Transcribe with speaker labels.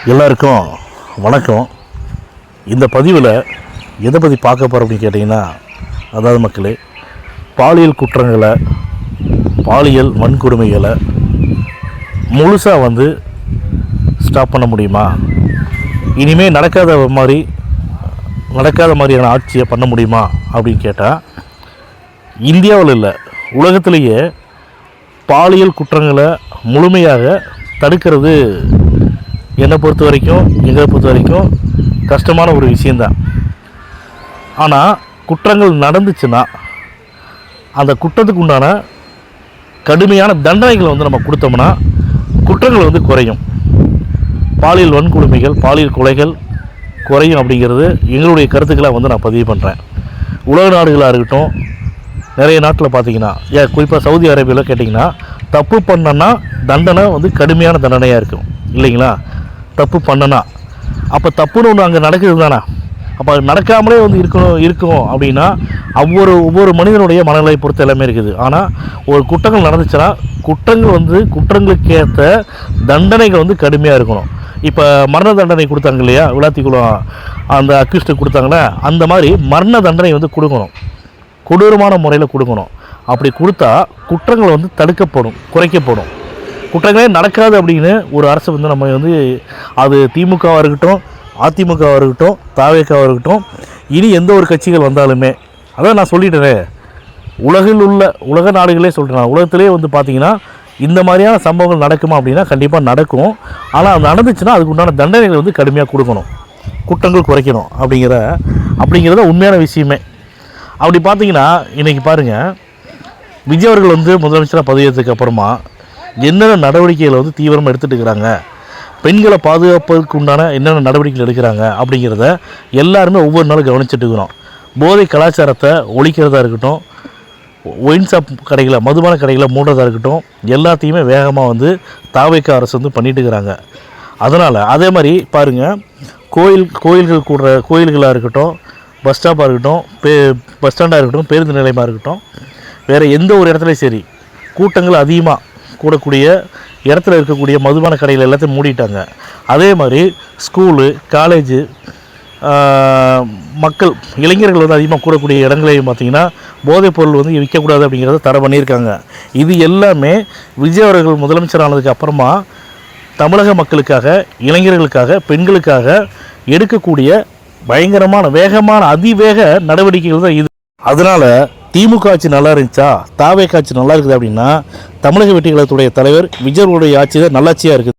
Speaker 1: எல்லாருக்கும் வணக்கம். இந்த பதிவில் எதை பற்றி பார்க்க போகிறோம் அப்படின்னு கேட்டிங்கன்னா, அதாவது மக்களே, பாலியல் குற்றங்களை, பாலியல் வன்கொடுமைகளை முழுசாக ஸ்டாப் பண்ண முடியுமா? இனிமேல் நடக்காத மாதிரியான ஆட்சியை பண்ண முடியுமா அப்படின்னு கேட்டால், இந்தியாவில் இல்லை, உலகத்திலேயே பாலியல் குற்றங்களை முழுமையாக தடுக்கிறது என்னை பொறுத்த வரைக்கும், எங்களை பொறுத்த வரைக்கும் கஷ்டமான ஒரு விஷயந்தான். ஆனால் குற்றங்கள் நடந்துச்சுன்னா அந்த குற்றத்துக்கு உண்டான கடுமையான தண்டனைகளை நம்ம கொடுத்தோம்னா குற்றங்கள் குறையும். பாலியல் வன்கொடுமைகள், பாலியல் கொலைகள் குறையும் அப்படிங்கிறது எங்களுடைய கருத்துக்களை நான் பதிவு பண்ணுறேன். உலக நாடுகளாக இருக்கட்டும், நிறைய நாட்டில் பார்த்தீங்கன்னா, குறிப்பாக சவுதி அரேபியாவில் கேட்டிங்கன்னா, தப்பு பண்ணனா தண்டனை கடுமையான தண்டனையாக இருக்கும் இல்லைங்களா? தப்பு பண்ணனா அப்போ தப்புன்னு ஒன்று அங்கே நடக்குது தானே. அப்போ நடக்காமலே இருக்கும் அப்படின்னா ஒவ்வொரு மனிதனுடைய மனநிலை பொறுத்த எல்லாமே இருக்குது. ஆனால் ஒரு குற்றங்கள் நடந்துச்சுன்னா குற்றங்களுக்கு ஏற்ற தண்டனைகள் கடுமையாக இருக்கணும். இப்போ மரண தண்டனை கொடுத்தாங்க இல்லையா, விளாத்திக்குளம் அந்த அக்யூஸ்ட்டு கொடுத்தாங்களே, அந்த மாதிரி மரண தண்டனை கொடுக்கணும், கொடூரமான முறையில் கொடுக்கணும். அப்படி கொடுத்தா குற்றங்கள் தடுக்கப்படும், குறைக்கப்படும். குற்றங்களே நடக்காது அப்படின்னு ஒரு அரசு நம்ம அது திமுகவாக இருக்கட்டும், அதிமுகவாக இருக்கட்டும், தாவேக்காவாக இருக்கட்டும், இனி எந்த ஒரு கட்சிகள் வந்தாலுமே, அதான் நான் சொல்லிட்டேன், உலக நாடுகளே சொல்கிறேன், உலகத்திலே பார்த்திங்கன்னா இந்த மாதிரியான சம்பவங்கள் நடக்குமா அப்படின்னா கண்டிப்பாக நடக்கும். ஆனால் அது நடந்துச்சுன்னா அதுக்கு உண்டான தண்டனைகள் கடுமையாக கொடுக்கணும், குற்றங்கள் குறைக்கணும் அப்படிங்கிறத உண்மையான விஷயமே. அப்படி பார்த்திங்கன்னா இன்றைக்கி பாருங்கள், விஜய் அவர்கள் முதலமைச்சராக பதவியேற்றதுக்கு அப்புறமா என்னென்ன நடவடிக்கைகளை தீவிரமாக எடுத்துகிட்டு இருக்கிறாங்க, பெண்களை பாதுகாப்பதற்கு உண்டான என்னென்ன நடவடிக்கைகள் எடுக்கிறாங்க அப்படிங்கிறத எல்லாருமே ஒவ்வொரு நாளும் கவனிச்சுட்டு இருக்கிறோம். போதை கலாச்சாரத்தை ஒழிக்கிறதா இருக்கட்டும், ஒயின் ஷாப் கடைகளை, மதுபான கடைகளை மூடுறதா இருக்கட்டும், எல்லாத்தையுமே வேகமாக தாவேக்கா அரசு பண்ணிட்டு இருக்கிறாங்க. அதனால் அதே மாதிரி பாருங்கள், கோயில்களாக இருக்கட்டும், பஸ் ஸ்டாப்பாக இருக்கட்டும், பஸ் ஸ்டாண்டாக இருக்கட்டும், பேருந்து நிலையமாக இருக்கட்டும், வேறு எந்த ஒரு இடத்துலையும் சரி, கூட்டங்கள் அதிகமாக கூடக்கூடிய இடத்துல இருக்கக்கூடிய மதுபான கடைகள் எல்லாத்தையும் மூடிட்டாங்க. அதே மாதிரி ஸ்கூலு, காலேஜு, மக்கள், இளைஞர்கள் அதிகமாக கூடக்கூடிய இடங்களையும் பார்த்திங்கன்னா போதைப் பொருள் விற்கக்கூடாது அப்படிங்கிறத தடை பண்ணியிருக்காங்க. இது எல்லாமே விஜய் அவர்கள் முதலமைச்சர் ஆனதுக்கு அப்புறமா தமிழக மக்களுக்காக, இளைஞர்களுக்காக, பெண்களுக்காக எடுக்கக்கூடிய பயங்கரமான வேகமான அதிவேக நடவடிக்கைகள் தான் இது. அதனால் திமுக ஆட்சி நல்லா இருந்துச்சா, தாவேக்கா ஆட்சி நல்லா இருக்குது அப்படின்னா தமிழக வெற்றி கழகத்துடைய தலைவர் விஜய் அவர்களுடைய ஆட்சி தான் நல்லாட்சியாக இருக்குது.